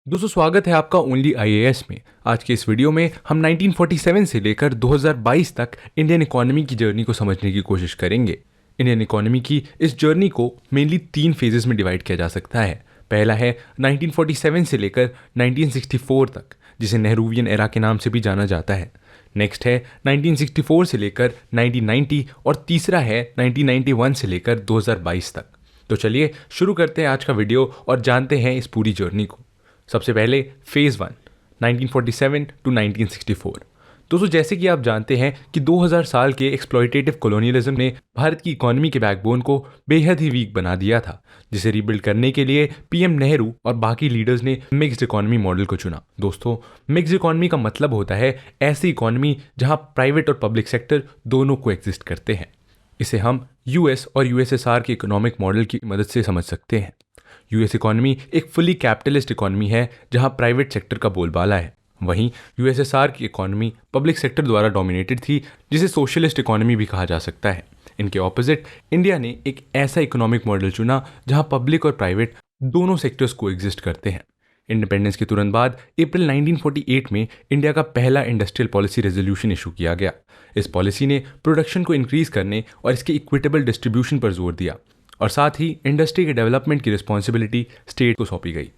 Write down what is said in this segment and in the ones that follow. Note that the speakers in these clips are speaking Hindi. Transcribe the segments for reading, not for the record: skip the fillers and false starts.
दोस्तों स्वागत है आपका ओनली आईएएस में। आज के इस वीडियो में हम 1947 से लेकर 2022 तक इंडियन इकोनॉमी की जर्नी को समझने की कोशिश करेंगे। इंडियन इकोनॉमी की इस जर्नी को मेनली 3 फेजेस में डिवाइड किया जा सकता है। पहला है 1947 से लेकर 1964 तक, जिसे नेहरूवियन एरा के नाम से भी जाना जाता है। नेक्स्ट है 1964 से लेकर 1990 और तीसरा है 1991 से लेकर 2022 तक। तो चलिए शुरू करते हैं आज का वीडियो और जानते हैं इस पूरी जर्नी को। सबसे पहले फेज़ 1 1947 टू 1964। दोस्तों जैसे कि आप जानते हैं कि 2000 साल के एक्सप्लॉयटेटिव कॉलोनियलिज्म ने भारत की इकोनॉमी के बैकबोन को बेहद ही वीक बना दिया था, जिसे रीबिल्ड करने के लिए पीएम नेहरू और बाकी लीडर्स ने मिक्स्ड इकोनॉमी मॉडल को चुना। दोस्तों मिक्स्ड इकोनॉमी का मतलब होता है ऐसी इकोनॉमी जहां प्राइवेट और पब्लिक सेक्टर दोनों को एग्जिस्ट करते हैं। इसे हम यूएस और यूएसएसआर के इकोनॉमिक मॉडल की मदद से समझ सकते हैं। यूएस इकोनॉमी एक फुली कैपिटलिस्ट इकोनॉमी है जहां प्राइवेट सेक्टर का बोलबाला है। वहीं यूएसएसआर की इकोनॉमी पब्लिक सेक्टर द्वारा डोमिनेटेड थी, जिसे सोशलिस्ट इकोनॉमी भी कहा जा सकता है। इनके ऑपोजिट इंडिया ने एक ऐसा इकोनॉमिक मॉडल चुना जहां पब्लिक और प्राइवेट दोनों सेक्टर्स को एग्जिस्ट करते हैं। इंडिपेंडेंस के तुरंत बाद अप्रैल 1948 में इंडिया का पहला इंडस्ट्रियल पॉलिसी रेजोल्यूशन इशू किया गया। इस पॉलिसी ने प्रोडक्शन को इंक्रीज करने और इसके इक्विटेबल डिस्ट्रीब्यूशन पर जोर दिया और साथ ही इंडस्ट्री के डेवलपमेंट की रिस्पॉन्सिबिलिटी स्टेट को सौंपी गई।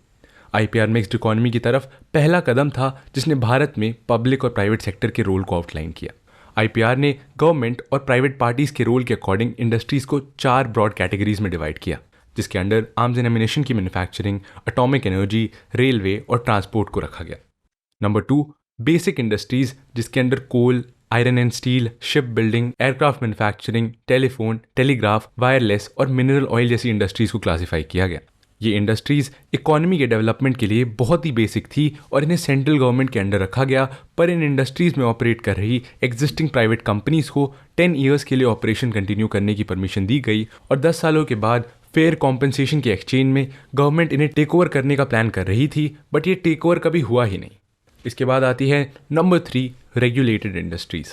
आईपीआर मिक्स्ड इकोनॉमी की तरफ पहला कदम था जिसने भारत में पब्लिक और प्राइवेट सेक्टर के रोल को आउटलाइन किया। आईपीआर ने गवर्नमेंट और प्राइवेट पार्टीज के रोल के अकॉर्डिंग इंडस्ट्रीज को 4 ब्रॉड कैटेगरीज में डिवाइड किया, जिसके अंडर आर्म्स एंड एम्यूनिशन की मैन्युफैक्चरिंग, एटॉमिक एनर्जी, रेलवे और ट्रांसपोर्ट को रखा गया। नंबर 2 बेसिक इंडस्ट्रीज, जिसके under coal, iron and steel, ship building, aircraft manufacturing, telephone, telegraph, wireless और मिनरल ऑयल जैसी इंडस्ट्रीज को क्लासिफाई किया गया। ये इंडस्ट्रीज इकोनॉमी के डेवलपमेंट के लिए बहुत ही बेसिक थी और इन्हें सेंट्रल गवर्नमेंट के अंडर रखा गया, पर इन इंडस्ट्रीज में ऑपरेट कर रही एग्जिस्टिंग प्राइवेट कंपनीज को 10 ईयर्स के लिए ऑपरेशन कंटिन्यू करने की परमिशन दी गई और 10 सालों के बाद फेयर कॉम्पनसेशन के एक्सचेंज में गवर्नमेंट इन्हें टेक ओवर करने का प्लान कर रही थी, बट ये टेक ओवर कभी हुआ ही नहीं। इसके बाद आती है नंबर 3 रेगुलेटेड इंडस्ट्रीज।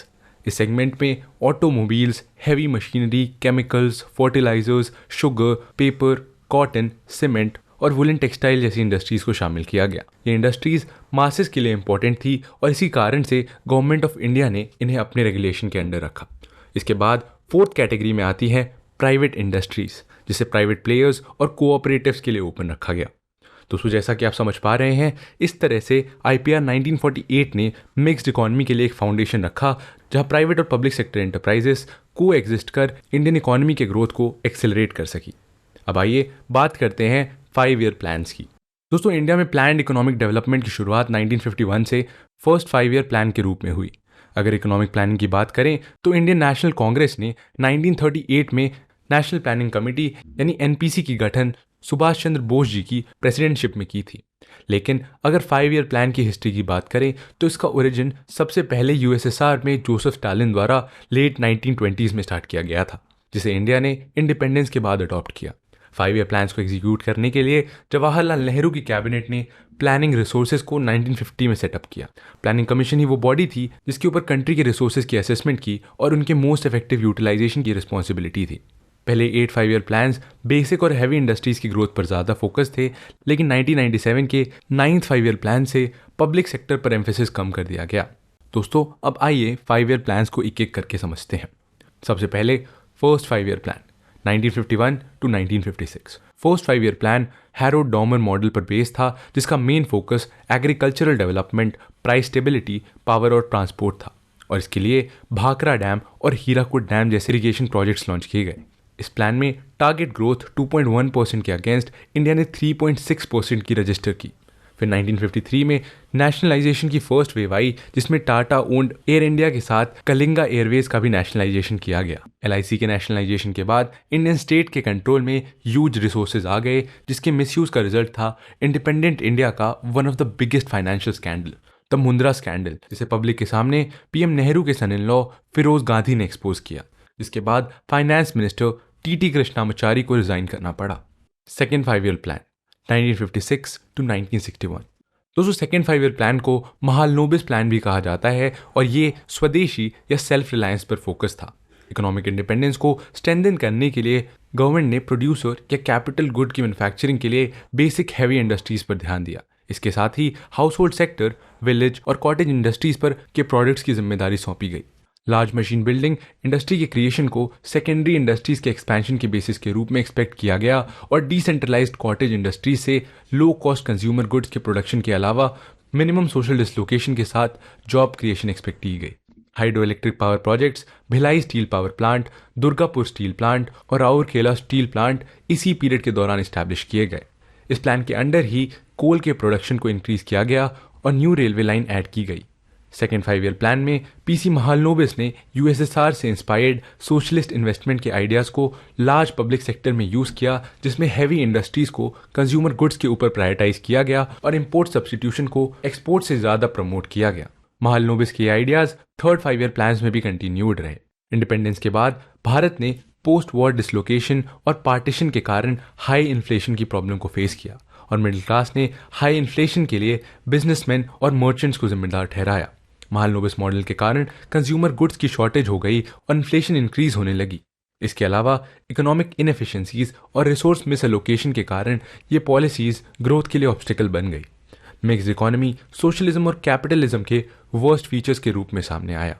इस सेगमेंट में automobiles, heavy machinery, chemicals, fertilisers, sugar, paper, cotton, cement और वुलन टेक्सटाइल जैसी इंडस्ट्रीज को शामिल किया गया। ये इंडस्ट्रीज मासेस के लिए इंपॉर्टेंट थी और इसी कारण से गवर्नमेंट ऑफ इंडिया ने इन्हें अपने रेगुलेशन के अंडर रखा। इसके बाद 4th कैटेगरी में आती है प्राइवेट इंडस्ट्रीज, जिसे प्राइवेट प्लेयर्स और कोऑपरेटिव्स के लिए ओपन रखा गया। दोस्तों जैसा कि आप समझ पा रहे हैं, इस तरह से आईपीआर 1948 ने मिक्स्ड इकोनॉमी के लिए एक फाउंडेशन रखा जहां प्राइवेट और पब्लिक सेक्टर एंटरप्राइजेस को एग्जिस्ट कर इंडियन इकोनॉमी के ग्रोथ को एक्सेलरेट कर सकी। अब आइए बात करते हैं 5 ईयर प्लान्स की। दोस्तों इंडिया में प्लान्ड इकोनॉमिक डेवलपमेंट की शुरुआत 1951 से फर्स्ट 5 ईयर प्लान के रूप में हुई। अगर इकोनॉमिक प्लानिंग की बात करें तो इंडियन नेशनल कांग्रेस ने 1938 में नेशनल प्लानिंग कमेटी यानी एनपीसी की गठन सुभाष चंद्र बोस जी की प्रेसिडेंटशिप में की थी। लेकिन अगर 5 ईयर प्लान की हिस्ट्री की बात करें तो इसका ओरिजिन सबसे पहले यूएसएसआर में जोसेफ स्टालिन द्वारा लेट 1920s में स्टार्ट किया गया था, जिसे इंडिया ने इंडिपेंडेंस के बाद अडॉप्ट किया। 5 ईयर प्लान्स को एग्जीक्यूट करने के लिए जवाहरलाल नेहरू की कैबिनेट ने प्लानिंग रिसोर्सेज को 1950 में सेटअप किया। प्लानिंग कमीशन ही वो बॉडी थी जिसके ऊपर कंट्री के रिसोर्सेज की असेसमेंट की और उनके मोस्ट इफेक्टिव यूटिलाइजेशन की रिस्पॉन्सिबिलिटी थी। पहले 8 5 ईयर प्लान्स बेसिक और हैवी इंडस्ट्रीज की ग्रोथ पर ज़्यादा फोकस थे, लेकिन 1997 के 9th 5 ईयर प्लान से पब्लिक सेक्टर पर एम्फेसिस कम कर दिया गया। दोस्तों अब आइए 5 ईयर प्लान्स को एक एक करके समझते हैं। सबसे पहले first 5 year plan 1951 to 1956। First 5 year plan Harrod Domar model पर बेस था, जिसका main focus agricultural development, price stability, power और ट्रांसपोर्ट था और इसके लिए भाखरा डैम और हीराकुड डैम जैसे इरिगेशन प्रोजेक्ट्स लॉन्च किए गए। इस प्लान में टारगेट ग्रोथ 2.1% के अगेंस्ट इंडिया ने 3.6% की रजिस्टर की। फिर 1953 में नेशनलाइजेशन की फर्स्ट वेव आई, जिसमें टाटा ओन्ड एयर इंडिया के साथ कलिंगा एयरवेज का भी नेशनलाइजेशन किया गया। एलआईसी के नेशनलाइजेशन के बाद इंडियन स्टेट के कंट्रोल में ह्यूज रिसोर्सेज आ गए, जिसके मिसयूज का रिजल्ट था इंडिपेंडेंट इंडिया का one of the biggest financial scandal, the Mundra scandal, जिसे पब्लिक के सामने पीएम नेहरू के सन इन लॉ फिरोज गांधी ने एक्सपोज किया, जिसके बाद फाइनेंस मिनिस्टर टीटी कृष्णामाचारी को रिजाइन करना पड़ा। Second 5 year plan 1956 to 1961। दोस्तों सेकेंड 5 ईयर प्लान को महालनोबिस प्लान भी कहा जाता है और ये स्वदेशी या सेल्फ रिलायंस पर फोकस था। इकोनॉमिक इंडिपेंडेंस को स्ट्रेंथन करने के लिए गवर्नमेंट ने प्रोड्यूसर या कैपिटल गुड की मैन्युफैक्चरिंग के लिए बेसिक हैवी इंडस्ट्रीज पर ध्यान दिया। इसके साथ ही हाउस होल्ड सेक्टर, विलेज और कॉटेज इंडस्ट्रीज पर के प्रोडक्ट्स की जिम्मेदारी सौंपी गई। लार्ज मशीन बिल्डिंग इंडस्ट्री के क्रिएशन को सेकेंडरी इंडस्ट्रीज के एक्सपेंशन के बेसिस के रूप में एक्सपेक्ट किया गया और डिसेंट्रलाइज्ड कॉटेज इंडस्ट्रीज से लो कॉस्ट कंज्यूमर गुड्स के प्रोडक्शन के अलावा मिनिमम सोशल डिसलोकेशन के साथ जॉब क्रिएशन एक्सपेक्ट की गई। Hydro electric power projects, Bhilai steel power plant, Durgapur steel plant और राउरकेला स्टील प्लांट इसी पीरियड के दौरान स्टैब्लिश किए गए। इस प्लान के अंडर ही कोल के प्रोडक्शन को इंक्रीज किया गया और न्यू रेलवे लाइन ऐड की गई। सेकेंड 5 ईयर प्लान में पीसी महालनोबिस ने यूएसएसआर से इंस्पायर्ड सोशलिस्ट इन्वेस्टमेंट के आइडियाज को लार्ज पब्लिक सेक्टर में यूज किया, जिसमें हैवी इंडस्ट्रीज को कंज्यूमर गुड्स के ऊपर प्रायोरिटाइज किया गया और इंपोर्ट सब्स्टिट्यूशन को एक्सपोर्ट से ज्यादा प्रमोट किया गया। महालनोबिस के आइडियाज थर्ड 5 ईयर प्लान में भी कंटिन्यूड रहे। इंडिपेंडेंस के बाद भारत ने पोस्ट वॉर डिसलोकेशन और पार्टीशन के कारण हाई इन्फ्लेशन की प्रॉब्लम को फेस किया और मिडिल क्लास ने हाई इन्फ्लेशन के लिए बिजनेसमैन और मर्चेंट्स को जिम्मेदार ठहराया। महालनोबिस मॉडल के कारण कंज्यूमर गुड्स की शॉर्टेज हो गई और इन्फ्लेशन इंक्रीज होने लगी। इसके अलावा इकोनॉमिक इनएफिशिएंसीज और रिसोर्स मिसएलोकेशन के कारण ये पॉलिसीज ग्रोथ के लिए ऑब्स्टिकल बन गई। मिक्स्ड इकोनॉमी सोशलिज्म और कैपिटलिज्म के वर्स्ट फीचर्स के रूप में सामने आया।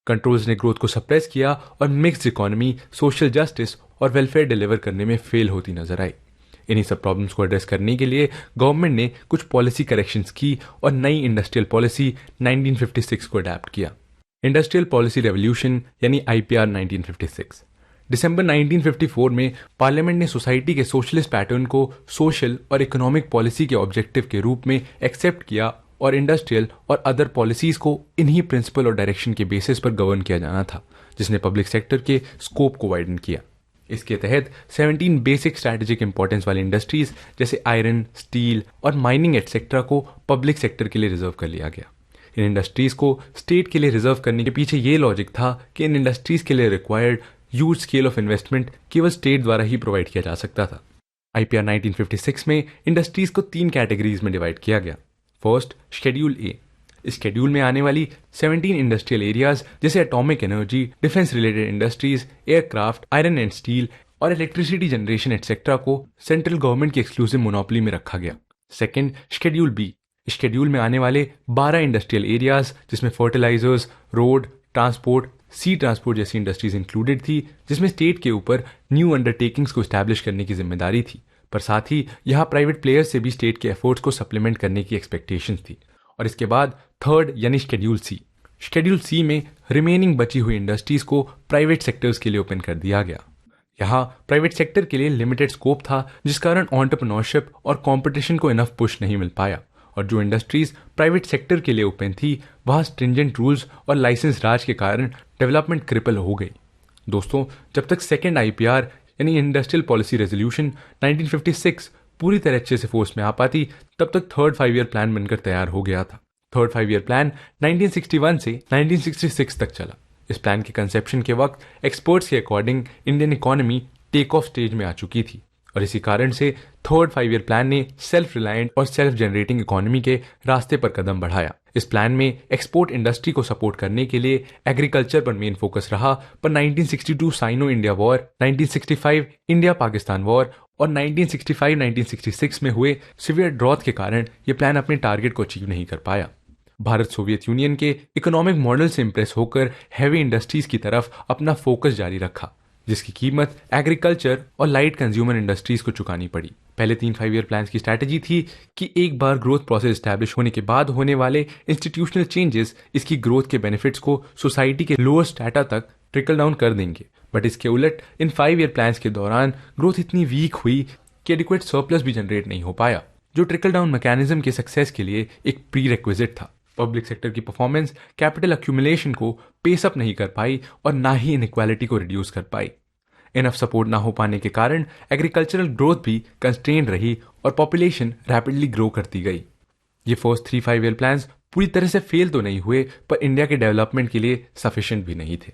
कंट्रोल्स ने ग्रोथ को सप्रेस किया और मिक्स्ड इकोनॉमी सोशल जस्टिस और वेलफेयर डिलीवर करने में फेल होती नजर आई। इन्हीं सब प्रॉब्लम्स को एड्रेस करने के लिए गवर्नमेंट ने कुछ पॉलिसी करेक्शंस की और नई इंडस्ट्रियल पॉलिसी 1956 को अडैप्ट किया। इंडस्ट्रियल पॉलिसी रेवोल्यूशन यानी आईपीआर 1956। दिसंबर 1954 में पार्लियामेंट ने सोसाइटी के सोशलिस्ट पैटर्न को सोशल और इकोनॉमिक पॉलिसी के ऑब्जेक्टिव के रूप में एक्सेप्ट किया और इंडस्ट्रियल और अदर पॉलिसीज को इन्हीं प्रिंसिपल और डायरेक्शन के बेसिस पर गवर्न किया जाना था, जिसने पब्लिक सेक्टर के स्कोप को वाइडन किया। इसके तहत 17 बेसिक स्ट्रैटेजिक इंपॉर्टेंस वाली इंडस्ट्रीज जैसे आयरन, स्टील और माइनिंग एटसेट्रा को पब्लिक सेक्टर के लिए रिजर्व कर लिया गया। इन इंडस्ट्रीज को स्टेट के लिए रिजर्व करने के पीछे ये लॉजिक था कि इन इंडस्ट्रीज के लिए required huge scale of investment केवल स्टेट द्वारा ही प्रोवाइड किया जा सकता था। आईपीआर 1956 में इंडस्ट्रीज को 3 कैटेगरीज में डिवाइड किया गया। First, schedule A. इस शेड्यूल में आने वाली 17 इंडस्ट्रियल एरियाज जैसे atomic energy, defence related industries, aircraft, iron and steel और इलेक्ट्रिसिटी जनरेशन एटसेट्रा को सेंट्रल गवर्नमेंट की एक्सक्लूसिव मोनोपोली में रखा गया। Second, schedule B. इस शेड्यूल में आने वाले 12 इंडस्ट्रियल एरियाज जिसमें fertilisers, road, transport, sea transport जैसी इंडस्ट्रीज इंक्लूडेड थी, जिसमें स्टेट के ऊपर न्यू अंडरटेकिंग्स को स्टैब्लिश करने की जिम्मेदारी थी, पर साथ ही यहाँ प्राइवेट प्लेयर्स से भी स्टेट के एफर्ट्स को सप्लीमेंट करने की एक्सपेक्टेशंस थी। और इसके बाद थर्ड यानी शेड्यूल सी। शेड्यूल सी में रिमेनिंग बची हुई इंडस्ट्रीज को प्राइवेट सेक्टर्स के लिए ओपन कर दिया गया। यहाँ प्राइवेट सेक्टर के लिए लिमिटेड स्कोप था, जिस कारण एंटरप्रेन्योरशिप और कंपटीशन को इनफ पुश नहीं मिल पाया और जो इंडस्ट्रीज प्राइवेट सेक्टर के लिए ओपन थी वहाँ स्ट्रिंजेंट रूल्स और लाइसेंस राज के कारण डेवलपमेंट क्रिपल हो गई। दोस्तों, जब तक सेकेंड आईपीआर यानी इंडस्ट्रियल पॉलिसी रेजोल्यूशन 1956 पूरी तरह अच्छे से फोर्स में आ पाती, तब तक थर्ड 5 ईयर प्लान बनकर तैयार हो गया था। थर्ड 5 ईयर प्लान 1961 से 1966 तक चला। इस प्लान के कंसेप्शन के वक्त एक्सपर्ट्स के according Indian economy take off stage में आ चुकी थी और इसी कारण से थर्ड 5 ईयर प्लान ने सेल्फ रिलायंट और सेल्फ जनरेटिंग इकोनॉमी के रास्ते पर कदम बढ़ाया। इस प्लान में एक्सपोर्ट इंडस्ट्री को सपोर्ट करने के लिए एग्रीकल्चर पर मेन फोकस रहा, पर 1962 Sino India war, 1965 India Pakistan war और 1965-1966 में हुए सीवियर ड्रॉथ के कारण यह प्लान अपने टारगेट को अचीव नहीं कर पाया। भारत सोवियत यूनियन के इकोनॉमिक मॉडल से इंप्रेस होकर हैवी इंडस्ट्रीज की तरफ अपना फोकस जारी रखा, जिसकी कीमत एग्रीकल्चर और लाइट कंज्यूमर इंडस्ट्रीज को चुकानी पड़ी। पहले 3 5 ईयर प्लान्स की स्ट्रैटेजी थी कि एक बार ग्रोथ प्रोसेस एस्टैब्लिश होने के बाद होने वाले इंस्टीट्यूशनल चेंजेस इसकी ग्रोथ के बेनिफिट्स को सोसाइटी के लोअर स्ट्रैटा तक ट्रिकल डाउन कर देंगे, बट इसके उलट इन 5 ईयर प्लान्स के दौरान ग्रोथ इतनी वीक हुई कि एडिक्वेट सरप्लस भी जनरेट नहीं हो पाया, जो ट्रिकल डाउन मैकेनिज्म के सक्सेस के लिए एक प्री रिक्विजिट था। पब्लिक सेक्टर की परफॉर्मेंस कैपिटल अक्यूमुलेशन को पेस अप नहीं कर पाई और ना ही इनइक्वालिटी को रिड्यूस कर पाई। इनफ सपोर्ट ना हो पाने के कारण एग्रीकल्चरल ग्रोथ भी कंस्ट्रेंड रही और पॉपुलेशन रैपिडली ग्रो करती गई। ये फर्स्ट 3 5 ईयर प्लान्स पूरी तरह से फेल तो नहीं हुए, पर इंडिया के डेवलपमेंट के लिए सफिशिएंट भी नहीं थे।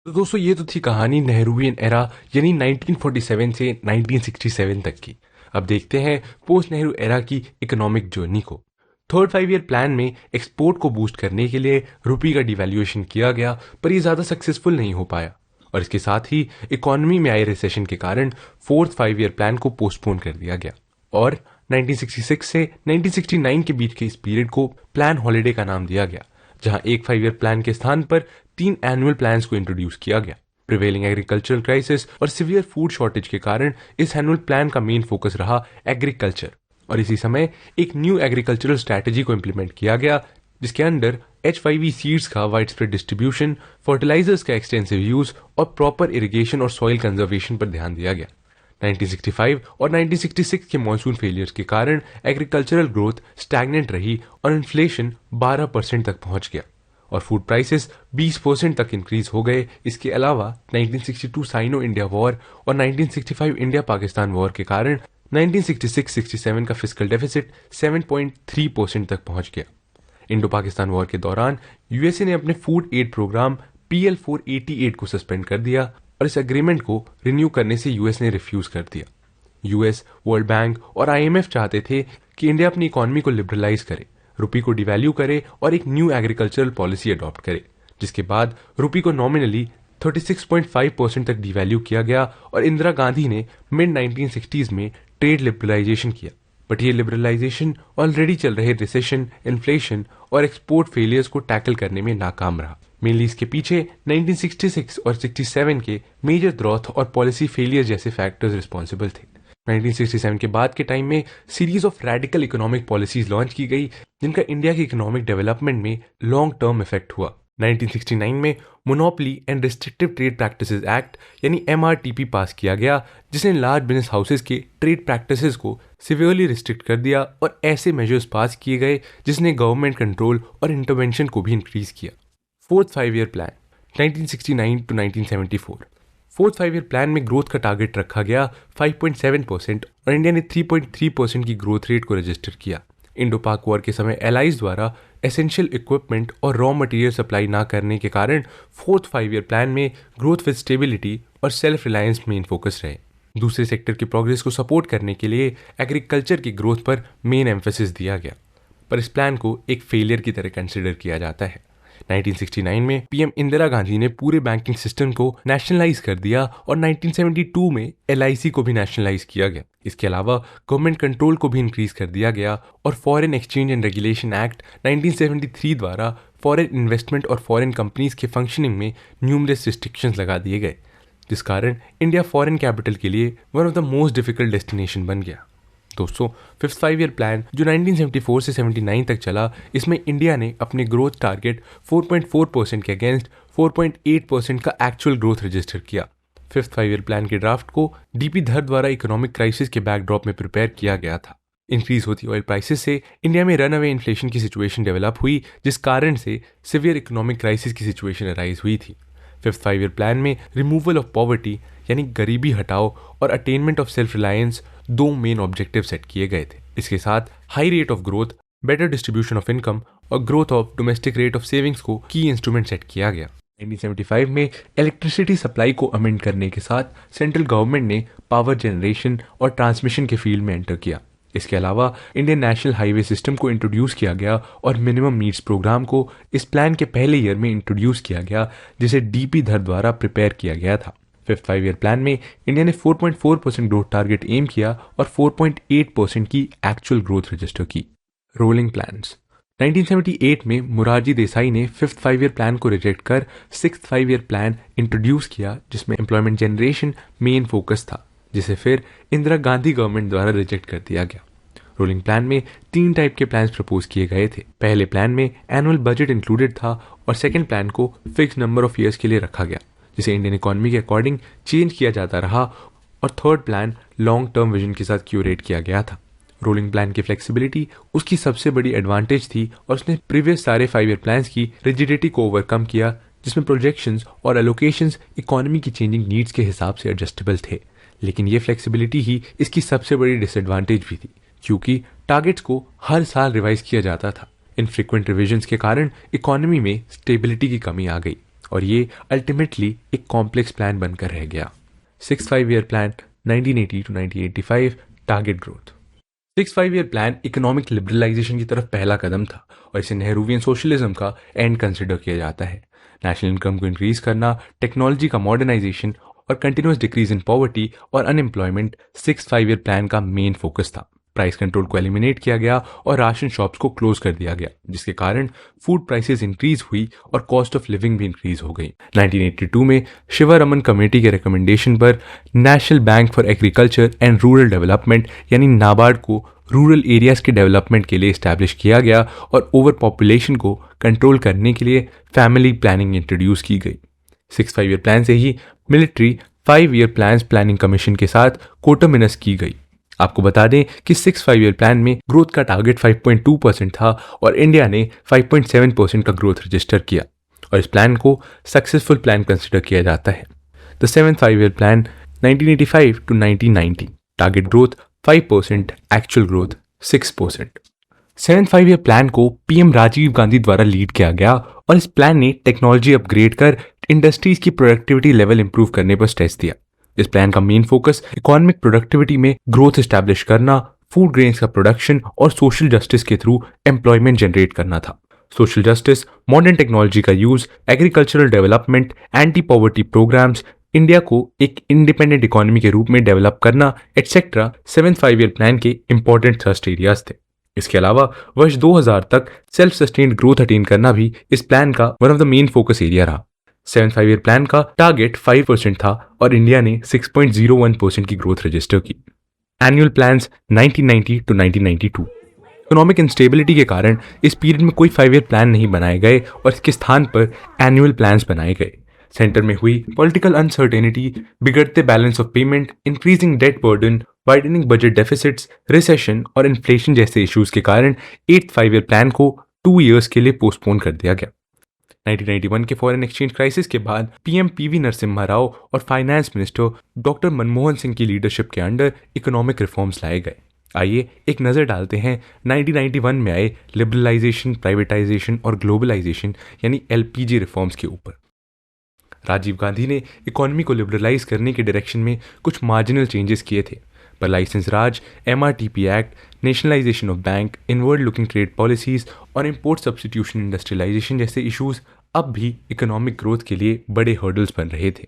तो दोस्तों, ये तो थी कहानी नेहरूवियन एरा यानी 1947 से 1967 तक की। अब देखते हैं पोस्ट नेहरू एरा की इकोनॉमिक जर्नी को। थर्ड 5 ईयर प्लान में एक्सपोर्ट को बूस्ट करने के लिए रुपये का डिवैल्यूएशन किया गया, पर यह ज्यादा सक्सेसफुल नहीं हो पाया और इसके साथ ही इकोनॉमी में आए रिसेशन के कारण फोर्थ 5 ईयर प्लान को पोस्टपोन कर दिया गया और 1966 से 1969 के बीच के इस पीरियड को प्लान हॉलिडे का नाम दिया गया, जहां एक 5 ईयर प्लान के स्थान पर 3 एनुअल प्लान्स को इंट्रोड्यूस किया गया। प्रिवेलिंग एग्रीकल्चरल क्राइसिस और सिवियर फूड शॉर्टेज के कारण इस एनुअल प्लान का मेन फोकस रहा एग्रीकल्चर, और इसी समय एक न्यू एग्रीकल्चरल स्ट्रैटेजी को इम्प्लीमेंट किया गया, जिसके अंडर H5E सीड्स का वाइड स्प्रेड डिस्ट्रीब्यूशन, फर्टिलाइजर्स का एक्सटेंसिव यूज और प्रॉपर इरिगेशन और सॉइल कंजर्वेशन पर ध्यान दिया गया। 1965 और 1966 के मॉनसून फेलियर्स के कारण एग्रीकल्चरल ग्रोथ स्टैग्नेंट रही और इन्फ्लेशन 12% तक पहुंच गया और फूड प्राइसेस 20% तक इंक्रीज हो गए। इसके अलावा 1962 साइनो इंडिया वॉर और 1965 इंडिया पाकिस्तान वॉर के कारण 1966-67 का फिस्कल डेफिसिट 7.3% तक पहुंच गया। इंडो पाकिस्तान वॉर के दौरान यूएसए ने अपने फूड एड प्रोग्राम PL488 को सस्पेंड कर दिया और इस एग्रीमेंट को रिन्यू करने से यूएस ने रिफ्यूज कर दिया। यूएस, वर्ल्ड बैंक और IMF चाहते थे कि इंडिया अपनी इकोनॉमी को लिबरलाइज करे, रुपी को डिवैल्यू करे और एक न्यू एग्रीकल्चरल पॉलिसी अडॉप्ट करे, जिसके बाद रुपी को नॉमिनली 36.5% तक डिवैल्यू किया गया और इंदिरा गांधी ने मिड 1960s में ट्रेड लिबरलाइजेशन किया। बट ये लिबरलाइजेशन ऑलरेडी चल रहे रिसेशन, इन्फ्लेशन और एक्सपोर्ट फेलियर्स को टैकल करने में नाकाम रहा। मेनली इसके पीछे 1966 और 67 के मेजर ग्रोथ और पॉलिसी फेलियर जैसे फैक्टर्स रिस्पॉन्सिबल थे। 1967 के बाद के टाइम में series of radical economic policies launch की गई, जिनका इंडिया की इकोनॉमिक डेवलपमेंट में लॉन्ग टर्म इफेक्ट हुआ। 1969 में monopoly and restrictive trade practices act यानी MRTP पास किया गया, जिसने लार्ज बिजनेस हाउसेस के ट्रेड प्रैक्टिसेस को सिवियरली रिस्ट्रिक्ट कर दिया और ऐसे मेजर्स पास किए गए जिसने गवर्नमेंट कंट्रोल और इंटरवेंशन को भी इंक्रीज किया। Fourth 5 year plan 1969 to 1974। Fourth 5 year plan में ग्रोथ का टारगेट रखा गया 5.7% और इंडिया ने 3.3% की ग्रोथ रेट को रजिस्टर किया। इंडो पाक वॉर के समय एलाइज द्वारा एसेंशियल इक्विपमेंट और रॉ मटेरियल सप्लाई ना करने के कारण फोर्थ 5 ईयर प्लान में ग्रोथ विद स्टेबिलिटी और सेल्फ रिलायंस मेन फोकस रहे। दूसरे सेक्टर की प्रोग्रेस को सपोर्ट करने के लिए एग्रीकल्चर की ग्रोथ पर मेन एम्फेसिस दिया गया, पर इस प्लान को एक फेलियर की तरह कंसिडर किया जाता है। 1969 में PM इंदिरा गांधी ने पूरे बैंकिंग सिस्टम को नेशनलाइज कर दिया और 1972 में LIC को भी नेशनलाइज किया गया। इसके अलावा गवर्नमेंट कंट्रोल को भी इंक्रीज कर दिया गया और foreign exchange and regulation act 1973 द्वारा फॉरेन इन्वेस्टमेंट और फॉरेन कंपनीज के फंक्शनिंग में न्यूमरस रिस्ट्रिक्शंस लगा दिए गए, जिस कारण इंडिया फॉरेन कैपिटल के लिए one of the most difficult destination बन गया। दोस्तों, फिफ्थ 5 ईयर प्लान जो 1974 से 79 तक चला, इसमें इंडिया ने अपने ग्रोथ टारगेट 4.4% के अगेंस्ट 4.8% का एक्चुअल ग्रोथ रजिस्टर किया। फिफ्थ 5 ईयर प्लान के ड्राफ्ट को DP धर द्वारा इकोनॉमिक क्राइसिस के बैकड्रॉप में प्रिपेयर किया गया था। इंक्रीज होती ऑयल प्राइसेस से इंडिया में रन अवे इन्फ्लेशन की सिचुएशन डेवलप हुई, जिस कारण से सिवियर इकोनॉमिक क्राइसिस की सिचुएशन अराइज हुई थी। फिफ्थ 5 ईयर प्लान में रिमूवल ऑफ पॉवर्टी यानी गरीबी हटाओ और अटेनमेंट ऑफ सेल्फ रिलायंस दो मेन ऑब्जेक्टिव सेट किए गए थे। इसके साथ high rate of growth, better distribution of income और growth of domestic rate of savings को की इंस्ट्रूमेंट सेट किया गया। 1975 में इलेक्ट्रिसिटी सप्लाई को अमेंड करने के साथ सेंट्रल गवर्नमेंट ने पावर जनरेशन और ट्रांसमिशन के फील्ड में एंटर किया। इसके अलावा इंडियन नेशनल हाईवे सिस्टम को इंट्रोड्यूस किया गया और मिनिमम नीड्स प्रोग्राम को इस प्लान के पहले ईयर में इंट्रोड्यूस किया गया, जिसे DP धर द्वारा प्रिपेयर किया गया था। फिफ्थ 5 ईयर प्लान में इंडिया ने 4.4% ग्रोथ टारगेट एम किया और 4.8% की एक्चुअल ग्रोथ रजिस्टर की। रोलिंग प्लान्स 1978 में मोरारजी देसाई ने फिफ्थ 5 ईयर प्लान को रिजेक्ट कर सिक्स्थ 5 ईयर प्लान इंट्रोड्यूस किया, जिसमें एम्प्लॉयमेंट जनरेशन मेन फोकस था, जिसे फिर इंदिरा गांधी गवर्नमेंट द्वारा रिजेक्ट कर दिया गया। रोलिंग प्लान में 3 टाइप के प्लान्स प्रपोज किए गए थे। पहले प्लान में एनुअल बजट इंक्लूडेड था और सेकेंड प्लान को फिक्स नंबर ऑफ ईयर्स के लिए रखा गया, जिसे इंडियन इकोनॉमी के अकॉर्डिंग चेंज किया जाता रहा, और third plan long term vision के साथ क्यूरेट किया गया था। रोलिंग प्लान की फ्लेक्सिबिलिटी उसकी सबसे बड़ी एडवांटेज थी और उसने प्रीवियस सारे 5 ईयर प्लान्स की रिजिडिटी को ओवरकम किया, जिसमें प्रोजेक्शंस और एलोकेशंस इकोनॉमी की चेंजिंग नीड्स के हिसाब से एडजस्टेबल थे। लेकिन ये फ्लेक्सिबिलिटी ही इसकी सबसे बड़ी डिसएडवांटेज भी थी, क्योंकि टारगेट्स को हर साल रिवाइज किया जाता था। इनफ्रीक्वेंट रिविजन्स के कारण इकोनॉमी में स्टेबिलिटी की कमी आ गई और ये अल्टीमेटली एक कॉम्प्लेक्स प्लान बनकर रह गया। Six 5 year plan 1980 to 1985 target growth. Six 5 year plan economic liberalisation की तरफ पहला कदम था और इसे नेहरूवियन सोशलिज्म का एंड कंसिडर किया जाता है। नेशनल इनकम को इंक्रीज करना, टेक्नोलॉजी का मॉडर्नाइजेशन और कंटिन्यूअस डिक्रीज इन पॉवर्टी और अनएम्प्लॉयमेंट सिक्स 5 ईयर प्लान का मेन फोकस था। प्राइस कंट्रोल को एलिमिनेट किया गया और राशन शॉप्स को क्लोज कर दिया गया, जिसके कारण फूड प्राइसेस इंक्रीज हुई और कॉस्ट ऑफ लिविंग भी इंक्रीज हो गई। 1982 में शिवरमन कमेटी के रिकमेंडेशन पर national bank for agriculture and rural development यानी नाबार्ड को रूरल एरियाज के डेवलपमेंट के लिए इस्टेब्लिश किया गया और ओवर पॉपुलेशन को कंट्रोल करने के लिए फैमिली प्लानिंग इंट्रोड्यूस की गई। 6 5 ईयर प्लान से ही military 5 year plans planning commission के साथ कोटोमिनस की गई। आपको बता दें कि 6 5 ईयर प्लान में ग्रोथ का टारगेट 5.2% था और इंडिया ने 5.7% का ग्रोथ रजिस्टर किया और इस प्लान को सक्सेसफुल प्लान कंसिडर किया जाता है। The 7th 5 year plan 1985 to 1990 target growth 5%, actual growth 6%। 7th 5 year plan को पीएम राजीव गांधी द्वारा लीड किया गया और इस प्लान ने टेक्नोलॉजी अपग्रेड कर इंडस्ट्रीज की प्रोडक्टिविटी लेवल इंप्रूव करने पर स्ट्रेस दिया। इस प्लान का मेन फोकस इकोनॉमिक प्रोडक्टिविटी में ग्रोथ एस्टैब्लिश करना, फूड ग्रेन्स का प्रोडक्शन और सोशल जस्टिस के थ्रू एम्प्लॉयमेंट जनरेट करना था। सोशल जस्टिस, मॉडर्न टेक्नोलॉजी का use, agricultural development, anti poverty programmes, India को एक इंडिपेंडेंट इकोनॉमी के रूप में डेवलप करना एटसेट्रा 7th 5 ईयर प्लान के इंपॉर्टेंट थ्रस्ट एरियाज थे। इसके अलावा वर्ष 2000 तक सेल्फ सस्टेन्ड ग्रोथ अटेन करना भी इस प्लान का one of the main focus area रहा। 7th 5 ईयर प्लान का टारगेट 5% था और इंडिया ने 6.01% की ग्रोथ रजिस्टर की। Annual plans 1990 to 1992 economic instability के कारण इस पीरियड में कोई 5 ईयर प्लान नहीं बनाए गए और इसके स्थान पर एनुअल प्लान्स बनाए गए। सेंटर में हुई पॉलिटिकल अनसर्टेनिटी, बिगड़ते balance of payment, increasing debt burden, widening budget deficits, recession और इन्फ्लेशन जैसे इश्यूज के कारण 8th 5 ईयर प्लान को 2 ईयर्स के लिए पोस्टपोन कर दिया गया। 1991 के फॉरेन एक्सचेंज क्राइसिस के बाद पीएम पीवी नरसिम्हा राव और finance minister doctor Manmohan Singh की लीडरशिप के अंडर इकोनॉमिक रिफॉर्म्स लाए गए। आइए एक नज़र डालते हैं 1991 में आए लिबरलाइजेशन, प्राइवेटाइजेशन और ग्लोबलाइजेशन यानी एलपीजी रिफॉर्म्स के ऊपर। राजीव गांधी ने इकोनॉमी को लिबरलाइज करने के डायरेक्शन में कुछ मार्जिनल चेंजेस किए थे, पर licence Raj, MRTP act, nationalisation of bank, inward looking trade policies और इंपोर्ट सब्स्टिट्यूशन इंडस्ट्रियलाइजेशन जैसे इश्यूज अब भी इकोनॉमिक ग्रोथ के लिए बड़े हर्डल्स बन रहे थे।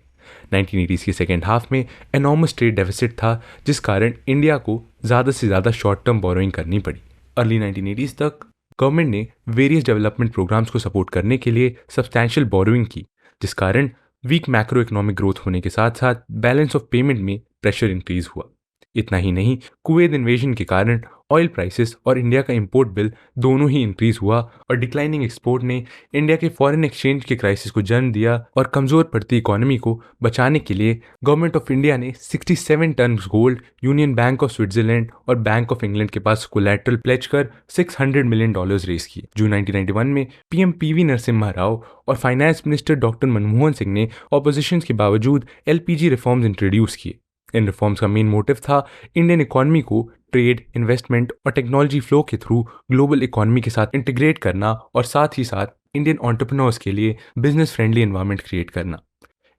1980s के सेकेंड हाफ में एनॉर्मस ट्रेड डेफिसिट था, जिस कारण इंडिया को ज़्यादा से ज़्यादा शॉर्ट टर्म बोरोइंग करनी पड़ी। अर्ली 1980s तक गवर्नमेंट ने वेरियस डेवलपमेंट प्रोग्राम्स को सपोर्ट करने के लिए सब्सटैंशियल बोरोइंग की, जिस कारण वीक मैक्रो इकोनॉमिक ग्रोथ होने के साथ साथ बैलेंस ऑफ पेमेंट में प्रेशर इंक्रीज हुआ। इतना ही नहीं, कुवैत इन्वेजन के कारण ऑयल प्राइसेस और इंडिया का इंपोर्ट बिल दोनों ही इंक्रीज हुआ और डिक्लाइनिंग एक्सपोर्ट ने इंडिया के फॉरेन एक्सचेंज के क्राइसिस को जन्म दिया और कमज़ोर पड़ती इकोनॉमी को बचाने के लिए गवर्नमेंट ऑफ इंडिया ने 67 ton gold Union Bank of Switzerland और बैंक ऑफ इंग्लैंड के पास कोलैटरल प्लेज कर $600 मिलियन रेज किए। जून 1991 में पीएम पीवी नरसिम्हा राव और finance minister doctor Manmohan Singh ने ऑपोजिशन के बावजूद एलपीजी रिफॉर्म्स इंट्रोड्यूस किए। इन रिफॉर्म्स का मेन मोटिव था इंडियन इकोनॉमी को ट्रेड, इन्वेस्टमेंट और टेक्नोलॉजी फ्लो के थ्रू ग्लोबल इकोनॉमी के साथ इंटीग्रेट करना और साथ ही साथ इंडियन एंटरप्रेन्योर्स के लिए बिजनेस फ्रेंडली एनवायरनमेंट क्रिएट करना।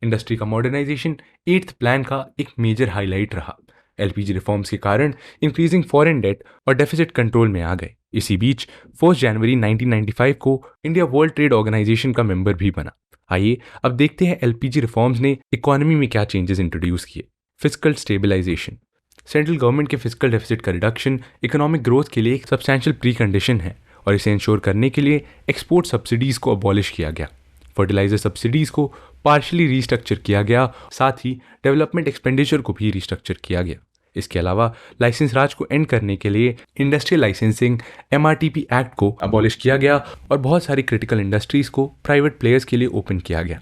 इंडस्ट्री का मॉडर्नाइजेशन 8th प्लान का एक मेजर हाईलाइट रहा। एलपीजी रिफॉर्म्स के कारण इंक्रीजिंग फॉरेन डेट और डेफिसिट कंट्रोल में आ गए। इसी बीच 1 जनवरी 1995 को इंडिया वर्ल्ड ट्रेड ऑर्गेनाइजेशन का मेंबर भी बना। आइए अब देखते हैं एलपीजी रिफॉर्म्स ने इकोनॉमी में क्या चेंजेस इंट्रोड्यूस किए। फिस्कल स्टेबलाइजेशन, सेंट्रल गवर्नमेंट के फिस्कल डेफिसिट का रिडक्शन इकोनॉमिक ग्रोथ के लिए एक सब्सटैंशियल प्री कंडीशन है और इसे इंश्योर करने के लिए एक्सपोर्ट सब्सिडीज़ को अबॉलिश किया गया, फर्टिलाइजर सब्सिडीज़ को पार्शली रीस्ट्रक्चर किया गया, साथ ही डेवलपमेंट एक्सपेंडिचर को भी रीस्ट्रक्चर किया गया। इसके अलावा लाइसेंस राज को एंड करने के लिए इंडस्ट्रियल लाइसेंसिंग एमआरटीपी एक्ट को अबॉलिश किया गया और बहुत सारी क्रिटिकल इंडस्ट्रीज़ को प्राइवेट प्लेयर्स के लिए ओपन किया गया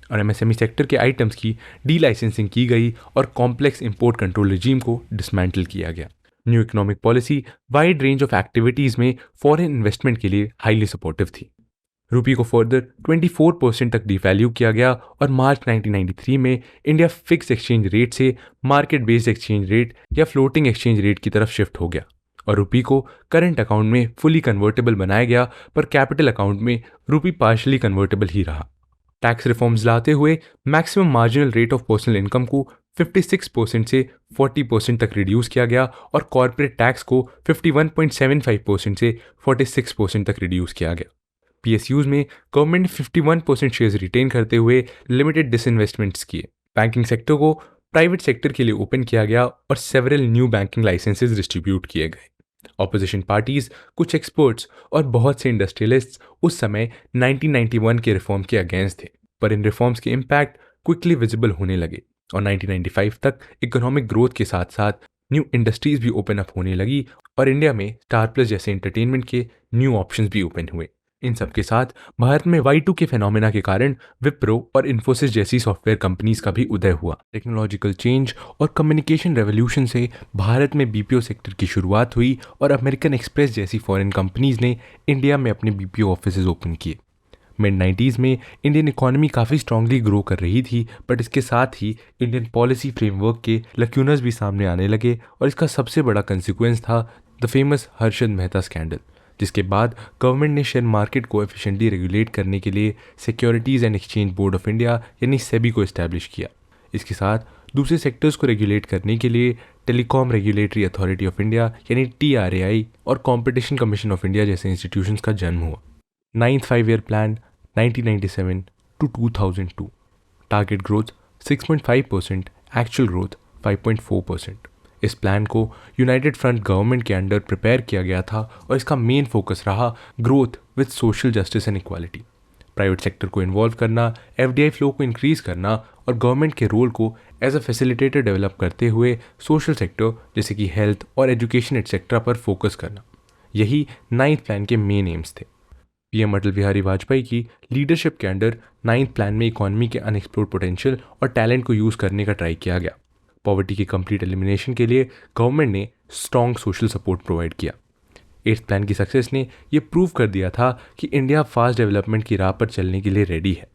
और एमएसएमई सेक्टर के आइटम्स की डी लाइसेंसिंग की गई और कॉम्प्लेक्स इंपोर्ट कंट्रोल रिजीम को डिसमेंटल किया गया। New economic policy wide range of activities में फॉरेन इन्वेस्टमेंट के लिए हाईली सपोर्टिव थी। रुपये को फर्दर 24% तक डिवैल्यू किया गया और मार्च 1993 में इंडिया फिक्स एक्सचेंज रेट से मार्केट बेस्ड एक्सचेंज रेट या फ्लोटिंग एक्सचेंज रेट की तरफ शिफ्ट हो गया और रुपये को करंट अकाउंट में फुली कन्वर्टेबल बनाया गया, पर कैपिटल अकाउंट में रुपये पार्शली कन्वर्टेबल ही रहा। टैक्स रिफॉर्म्स लाते हुए maximum marginal rate of personal income को 56% से 40% तक रिड्यूस किया गया और कॉर्पोरेट टैक्स को 51.75% से 46% तक रिड्यूस किया गया। पीएसयूज में गवर्नमेंट ने 51% शेयर्स रिटेन करते हुए लिमिटेड डिसइन्वेस्टमेंट्स किए। बैंकिंग सेक्टर को प्राइवेट सेक्टर के लिए ओपन किया गया और several new banking licences distribute किए गए। ऑपोजिशन पार्टीज, कुछ एक्सपर्ट्स और बहुत से इंडस्ट्रियलिस्ट्स उस समय 1991 के रिफॉर्म के अगेंस्ट थे, पर इन रिफॉर्म्स के इम्पैक्ट क्विकली विजिबल होने लगे और 1995 तक इकोनॉमिक ग्रोथ के साथ साथ न्यू इंडस्ट्रीज भी ओपन अप होने लगी और इंडिया में स्टार प्लस जैसे एंटरटेनमेंट के न्यू ऑप्शंस भी ओपन हुए। इन सब के साथ भारत में Y2 के फेनोमेना के कारण विप्रो और इन्फोसिस जैसी सॉफ्टवेयर कंपनीज का भी उदय हुआ। टेक्नोलॉजिकल चेंज और कम्युनिकेशन रेवोल्यूशन से भारत में BPO सेक्टर की शुरुआत हुई और अमेरिकन एक्सप्रेस जैसी फॉरेन कंपनीज ने इंडिया में अपने BPO ऑफिसेज ओपन किए। मिड 90s में इंडियन इकोनॉमी काफ़ी स्ट्रांगली ग्रो कर रही थी, बट इसके साथ ही इंडियन पॉलिसी फ्रेमवर्क के लक्यूनस भी सामने आने लगे और इसका सबसे बड़ा कंसिक्वेंस था the famous Harshad Mehta scandal, जिसके बाद गवर्नमेंट ने शेयर मार्केट को एफिशिएंटली रेगुलेट करने के लिए securities and exchange board of India यानी सेबी को इस्टेब्लिश किया। इसके साथ दूसरे सेक्टर्स को रेगुलेट करने के लिए telecom regulatory authority of India यानी TRAI और कॉम्पिटिशन कमीशन ऑफ इंडिया जैसे इंस्टीट्यूशंस का जन्म हुआ। 9th 5-year plan 1997 to 2002, target growth 6.5%, actual growth 5.4%। इस प्लान को यूनाइटेड फ्रंट गवर्नमेंट के अंडर प्रिपेयर किया गया था और इसका मेन फोकस रहा growth with social justice and equality. Private sector को इन्वॉल्व करना, FDI फ्लो को इंक्रीज करना और गवर्नमेंट के रोल को एज अ फैसिलिटेटर डेवलप करते हुए सोशल सेक्टर जैसे कि हेल्थ और एजुकेशन एटसेट्रा पर फोकस करना, यही 9th प्लान के मेन एम्स थे। PM अटल बिहारी वाजपेयी की लीडरशिप के अंडर 9th प्लान में इकोनॉमी के अनएक्सप्लोर्ड पोटेंशियल और टैलेंट को यूज़ करने का ट्राई किया गया। पॉवर्टी की कंप्लीट एलिमिनेशन के लिए गवर्नमेंट ने स्ट्रॉन्ग सोशल सपोर्ट प्रोवाइड किया। 8th प्लान की सक्सेस ने ये प्रूव कर दिया था कि इंडिया फास्ट डेवलपमेंट की राह पर चलने के लिए रेडी है।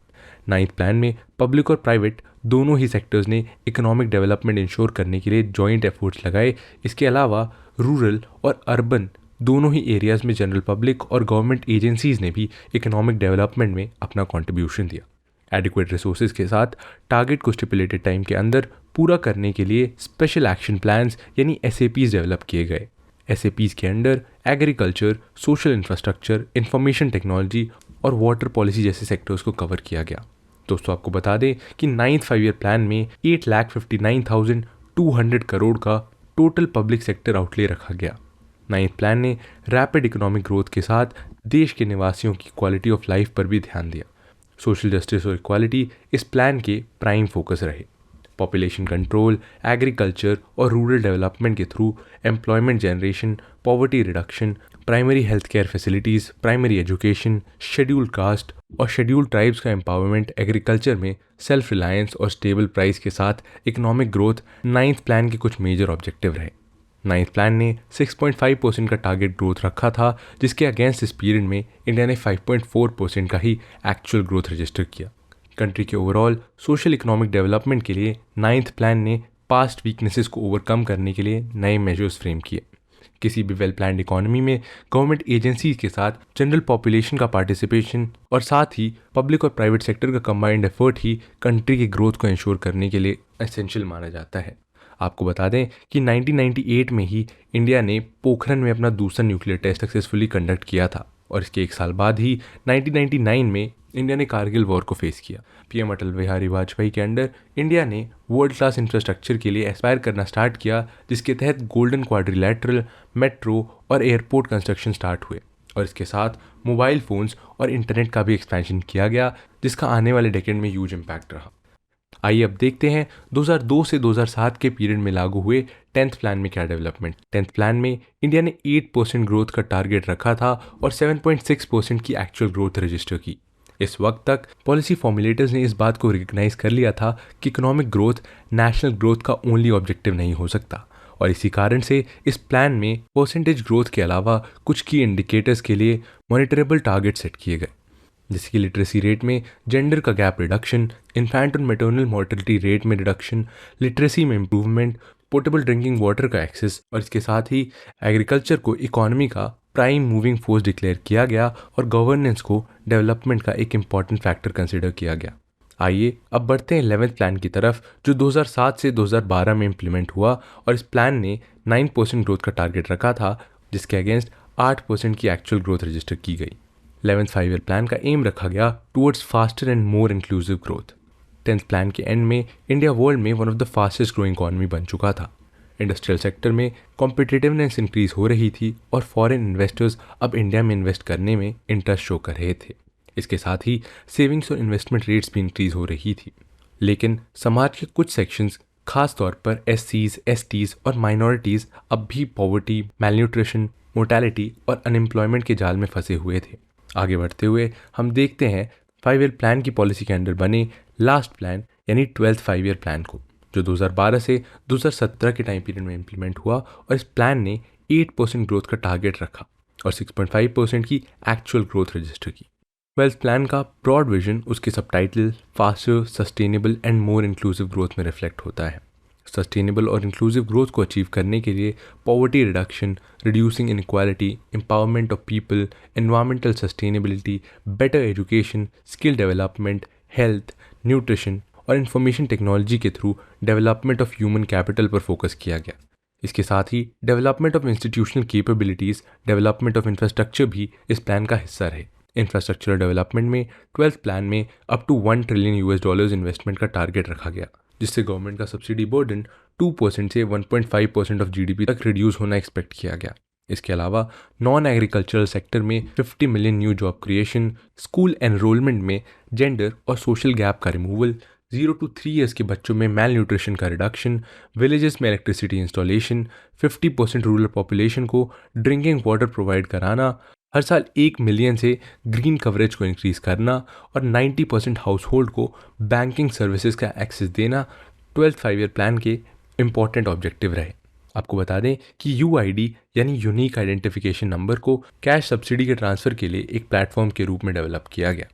9th प्लान में पब्लिक और प्राइवेट दोनों ही सेक्टर्स ने इकोनॉमिक डेवलपमेंट इंश्योर करने के लिए जॉइंट एफर्ट्स लगाए। इसके अलावा रूरल और अर्बन दोनों ही एरियाज़ में जनरल पब्लिक और गवर्नमेंट एजेंसीज़ ने भी इकोनॉमिक डेवलपमेंट में अपना कंट्रीब्यूशन दिया। एडिक्वेट रिसोर्सेज के साथ टारगेट को स्टिपुलेटेड टाइम के अंदर पूरा करने के लिए स्पेशल एक्शन प्लान्स यानी SAPs डेवलप किए गए। SAPs के under agriculture, social infrastructure, information technology और वाटर पॉलिसी जैसे सेक्टर्स को कवर किया गया। दोस्तों आपको बता दें कि 9th 5-year प्लान में 8,59,200 करोड़ का टोटल पब्लिक सेक्टर आउटले रखा गया। 9th प्लान ने रैपिड इकोनॉमिक ग्रोथ के साथ देश के निवासियों की क्वालिटी ऑफ लाइफ पर भी ध्यान दिया। सोशल जस्टिस और इक्वालिटी इस प्लान के प्राइम फोकस रहे। पॉपुलेशन कंट्रोल, एग्रीकल्चर और रूरल डेवलपमेंट के through employment generation, poverty reduction, primary health care facilities, primary education, scheduled caste और शेड्यूल्ड ट्राइब्स का एम्पावरमेंट, एग्रीकल्चर में सेल्फ रिलायंस और स्टेबल प्राइस के साथ इकोनॉमिक ग्रोथ 9th प्लान के कुछ मेजर ऑब्जेक्टिव रहे। 9th प्लान ने 6.5% का टारगेट ग्रोथ रखा था, जिसके अगेंस्ट इस पीरियड में इंडिया ने 5.4% का ही एक्चुअल ग्रोथ रजिस्टर किया। कंट्री के ओवरऑल सोशल इकोनॉमिक डेवलपमेंट के लिए 9th प्लान ने पास्ट वीकनेसेस को ओवरकम करने के लिए नए मेजर्स फ्रेम किए। किसी भी वेल प्लान्ड इकोनॉमी में गवर्नमेंट एजेंसीज के साथ जनरल पॉपुलेशन का पार्टिसिपेशन और साथ ही पब्लिक और प्राइवेट सेक्टर का कंबाइंड एफर्ट ही कंट्री की ग्रोथ को इंश्योर करने के लिए एसेंशियल माना जाता है। आपको बता दें कि 1998 में ही इंडिया ने पोखरन में अपना दूसरा न्यूक्लियर टेस्ट सक्सेसफुली कंडक्ट किया था और इसके एक साल बाद ही 1999 में इंडिया ने कारगिल वॉर को फेस किया। PM अटल बिहारी वाजपेयी के अंडर इंडिया ने वर्ल्ड क्लास इंफ्रास्ट्रक्चर के लिए एस्पायर करना स्टार्ट किया, जिसके तहत गोल्डन क्वाड्रिलैटरल, मेट्रो और एयरपोर्ट कंस्ट्रक्शन स्टार्ट हुए और इसके साथ मोबाइल फ़ोन्स और इंटरनेट का भी एक्सपेंशन किया गया, जिसका आने वाले डेकेड में ह्यूज इम्पैक्ट रहा। आइए अब देखते हैं 2002 से 2007 के पीरियड में लागू हुए 10th प्लान में क्या डेवलपमेंट। 10th प्लान में इंडिया ने 8% ग्रोथ का टारगेट रखा था और 7.6% की एक्चुअल ग्रोथ रजिस्टर की। इस वक्त तक पॉलिसी फॉर्मुलेटर्स ने इस बात को रिकग्नाइज कर लिया था कि इकोनॉमिक ग्रोथ नेशनल ग्रोथ का ओनली ऑब्जेक्टिव नहीं हो सकता और इसी कारण से इस प्लान में परसेंटेज ग्रोथ के अलावा कुछ की इंडिकेटर्स के लिए मॉनिटरेबल टारगेट सेट किए गए, जैसे कि लिटरेसी रेट में जेंडर का गैप रिडक्शन, इन्फेंट और मैटरनल मॉर्टेलिटी रेट में रिडक्शन, लिटरेसी में इंप्रूवमेंट, पोर्टेबल ड्रिंकिंग वाटर का एक्सेस और इसके साथ ही एग्रीकल्चर को इकोनॉमी का प्राइम मूविंग फोर्स डिक्लेयर किया गया और गवर्नेंस को डेवलपमेंट का एक इम्पॉर्टेंट फैक्टर कंसिडर किया गया। आइए अब बढ़ते हैं 11th प्लान की तरफ, जो 2007 से 2012 में इम्प्लीमेंट हुआ और इस प्लान ने 9% ग्रोथ का टारगेट रखा था, जिसके अगेंस्ट 8% की एक्चुअल ग्रोथ रजिस्टर की गई। 11th 5-year प्लान का एम रखा गया towards faster and more inclusive growth. 10th plan के एंड में इंडिया वर्ल्ड में one of the fastest growing economy बन चुका था। इंडस्ट्रियल सेक्टर में कॉम्पिटिटिवनेस इंक्रीज हो रही थी और फॉरेन इन्वेस्टर्स अब इंडिया में इन्वेस्ट करने में इंटरेस्ट शो कर रहे थे। इसके साथ ही सेविंग्स और इन्वेस्टमेंट रेट्स भी इंक्रीज हो रही थी। लेकिन समाज के कुछ सेक्शंस, खास तौर पर एससीज, एसटीज और माइनॉरिटीज़ अब भी पॉवर्टी, मैलन्यूट्रिशन, मोर्टेलिटी और अनएम्प्लॉयमेंट के जाल में फंसे हुए थे। आगे बढ़ते हुए हम देखते हैं 5 ईयर प्लान की पॉलिसी के अंडर बने लास्ट प्लान यानी 12th 5 ईयर प्लान को, जो 2012 से 2017 के टाइम पीरियड में इम्प्लीमेंट हुआ। और इस प्लान ने 8% ग्रोथ का टारगेट रखा और 6.5% की एक्चुअल ग्रोथ रजिस्टर की। 12th प्लान का ब्रॉड विजन उसके subtitle faster, sustainable and more inclusive growth में रिफ्लेक्ट होता है। सस्टेनेबल और इंक्लूसिव ग्रोथ को अचीव करने के लिए poverty reduction, reducing inequality, empowerment of people, environmental sustainability, better education, skill development, health, nutrition और इंफॉर्मेशन टेक्नोलॉजी के through development of human capital पर फोकस किया गया। इसके साथ ही development of institutional capabilities, development of infrastructure भी इस प्लान का हिस्सा रहे। इंफ्रास्ट्रक्चरल डेवलपमेंट में 12th प्लान में अप टू $1 ट्रिलियन इन्वेस्टमेंट का टारगेट रखा गया, जिससे गवर्नमेंट का सब्सिडी बर्डन 2% से 1.5% ऑफ जीडीपी तक रिड्यूस होना एक्सपेक्ट किया गया। इसके अलावा नॉन एग्रीकल्चरल सेक्टर में 50 million new job creation, school enrolment में जेंडर और सोशल गैप का रिमूवल, 0 to 3 ईयर्स के बच्चों में मैल न्यूट्रिशन का रिडक्शन, विलेजेस में इलेक्ट्रिसिटी इंस्टॉलेशन, 50% रूरल पॉपुलेशन को ड्रिंकिंग वाटर प्रोवाइड कराना, हर साल 1 मिलियन से ग्रीन कवरेज को इंक्रीज करना और 90% हाउस होल्ड को बैंकिंग सर्विसेज का एक्सेस देना 12th 5 ईयर प्लान के इंपॉर्टेंट ऑब्जेक्टिव रहे। आपको बता दें कि यूआईडी यानी यूनिक आइडेंटिफिकेशन नंबर को कैश सब्सिडी के ट्रांसफ़र के लिए एक प्लेटफॉर्म के रूप में डेवलप किया गया।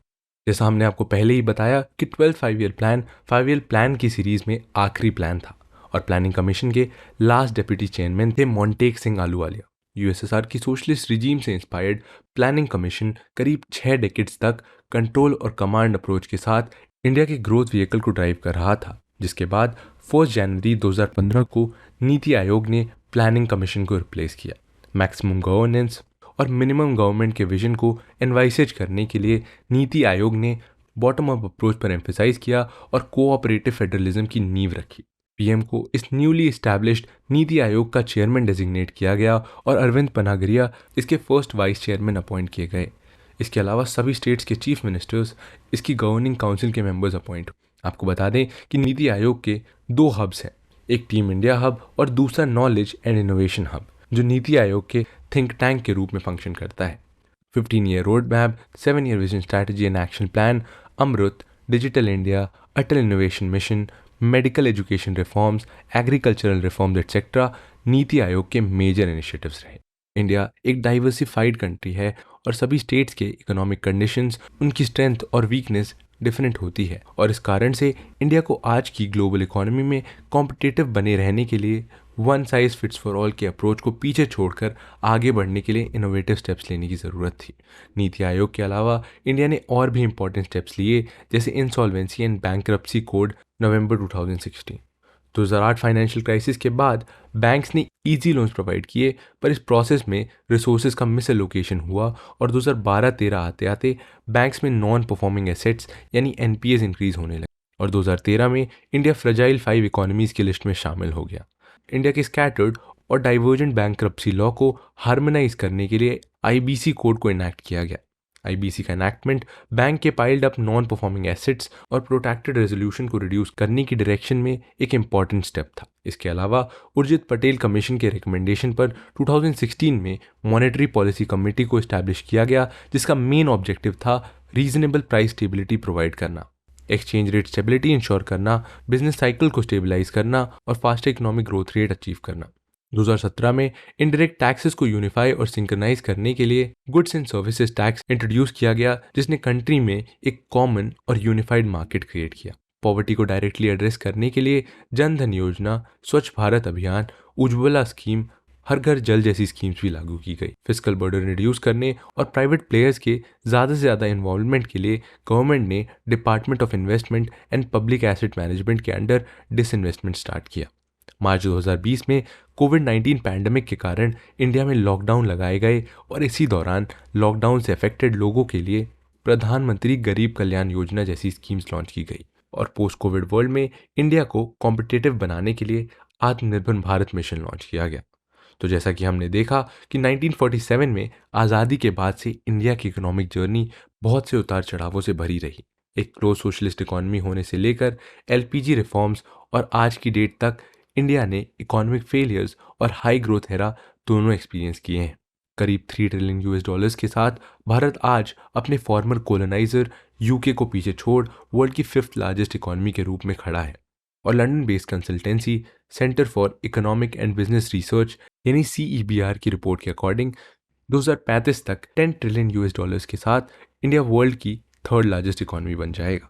जैसा हमने आपको पहले ही बताया कि 12th 5 year plan 5 year plan की सीरीज़ में आखिरी प्लान था और प्लानिंग कमीशन के लास्ट डिप्टी चेयरमैन थे मोंटेक सिंह आलूवालिया। यूएसएसआर की सोशलिस्ट रिजीम से इंस्पायर्ड प्लानिंग कमीशन करीब 6 डेकेड्स तक कंट्रोल और कमांड अप्रोच के साथ इंडिया के ग्रोथ व्हीकल को ड्राइव कर रहा था, जिसके बाद 1 जनवरी 2015 को नीति आयोग ने प्लानिंग कमीशन को रिप्लेस किया। मैक्सिमम गवर्नेंस और मिनिमम गवर्नमेंट के विजन को एनवाइसेज करने के लिए नीति आयोग ने बॉटम अप अप्रोच पर एम्फेसाइज किया और कोऑपरेटिव फेडरलिज्म की नींव रखी। पीएम को इस न्यूली इस्टेब्लिश्ड नीति आयोग का चेयरमैन डेजिग्नेट किया गया और अरविंद पनागरिया इसके फर्स्ट वाइस चेयरमैन अपॉइंट किए गए। इसके अलावा सभी स्टेट्स के चीफ मिनिस्टर्स इसकी गवर्निंग काउंसिल के मेंबर्स अपॉइंट। आपको बता दें कि नीति आयोग के 2 हब्स हैं, एक टीम इंडिया हब और दूसरा नॉलेज एंड इनोवेशन हब, जो नीति आयोग के थिंक टैंक के रूप में फंक्शन करता है। 15 year road map, 7 year vision strategy and action plan, Amrut, digital India, Atal innovation mission, medical education reforms, agricultural reforms etcetera NITI Aayog के मेजर इनिशिएटिव्स रहे। इंडिया एक डाइवर्सिफाइड कंट्री है और सभी स्टेट्स के इकोनॉमिक कंडीशंस, उनकी स्ट्रेंथ और वीकनेस डिफरेंट होती है और इस कारण से इंडिया को आज की ग्लोबल इकोनॉमी में कॉम्पिटिटिव बने रहने के लिए one size fits for all के अप्रोच को पीछे छोड़कर आगे बढ़ने के लिए इनोवेटिव स्टेप्स लेने की ज़रूरत थी। नीति आयोग के अलावा इंडिया ने और भी इंपॉर्टेंट स्टेप्स लिए, जैसे insolvency and bankruptcy code November 2016। 2008 financial crisis के बाद बैंक्स ने इजी लोन्स प्रोवाइड किए, पर इस प्रोसेस में रिसोर्सेज का मिस एलोकेशन हुआ और 2012-13 आते आते बैंक्स में नॉन परफॉर्मिंग एसेट्स यानी एनपीएस इंक्रीज होने लगे और 2013 में इंडिया फ्रेजाइल 5 इकोनॉमीज़ की लिस्ट में शामिल हो गया। इंडिया के स्कैटर्ड और डाइवर्जेंट बैंक्रप्सी लॉ को हार्मोनाइज करने के लिए आईबीसी कोड को इनैक्ट किया गया। आईबीसी का इनैक्टमेंट बैंक के piled up non performing assets और प्रोटेक्टेड रेजोल्यूशन को रिड्यूस करने की डायरेक्शन में एक इंपॉर्टेंट स्टेप था। इसके अलावा उर्जित पटेल कमीशन के रिकमेंडेशन पर 2016 में मॉनेटरी पॉलिसी कमेटी को इस्टेब्लिश किया गया, जिसका मेन ऑब्जेक्टिव था रीजनेबल प्राइस स्टेबिलिटी प्रोवाइड करना, एक्सचेंज रेट स्टेबिलिटी इंश्योर करना, बिजनेस साइकिल को स्टेबलाइज करना और fast economic growth rate achieve करना। 2017 में इनडायरेक्ट टैक्सेस को यूनिफाई और सिंक्रनाइज करने के लिए goods and services tax introduce किया गया, जिसने कंट्री में एक कॉमन और यूनिफाइड मार्केट क्रिएट किया। पॉवर्टी को डायरेक्टली एड्रेस करने के लिए जन धन योजना, स्वच्छ भारत अभियान, उज्ज्वला स्कीम, हर घर जल जैसी स्कीम्स भी लागू की गई। फिस्कल बर्डन रिड्यूस करने और प्राइवेट प्लेयर्स के ज़्यादा से ज़्यादा इन्वॉल्वमेंट के लिए गवर्नमेंट ने department of investment and public asset management के अंडर डिसइन्वेस्टमेंट स्टार्ट किया। मार्च 2020 में कोविड-19 पैंडेमिक के कारण इंडिया में लॉकडाउन लगाए गए और इसी दौरान लॉकडाउन से अफेक्टेड लोगों के लिए प्रधानमंत्री गरीब कल्याण योजना जैसी स्कीम्स लॉन्च की गई और पोस्ट कोविड वर्ल्ड में इंडिया को कॉम्पिटिटिव बनाने के लिए आत्मनिर्भर भारत मिशन लॉन्च किया गया। तो जैसा कि हमने देखा कि 1947 में आज़ादी के बाद से इंडिया की इकोनॉमिक जर्नी बहुत से उतार चढ़ावों से भरी रही। एक क्लोज सोशलिस्ट इकोनॉमी होने से लेकर एलपीजी रिफॉर्म्स और आज की डेट तक इंडिया ने इकोनॉमिक फेलियर्स और हाई ग्रोथ एरा दोनों एक्सपीरियंस किए हैं। करीब 3 ट्रिलियन यूएस डॉलर्स के साथ भारत आज अपने फॉर्मर कॉलोनाइजर यूके को पीछे छोड़ वर्ल्ड की 5th लार्जेस्ट इकोनॉमी के रूप में खड़ा है। और London based consultancy centre for economic and business research यानी सीईबीआर की रिपोर्ट के अकॉर्डिंग 2035 तक 10 ट्रिलियन यूएस डॉलर्स के साथ इंडिया वर्ल्ड की 3rd लार्जेस्ट इकोनॉमी बन जाएगा।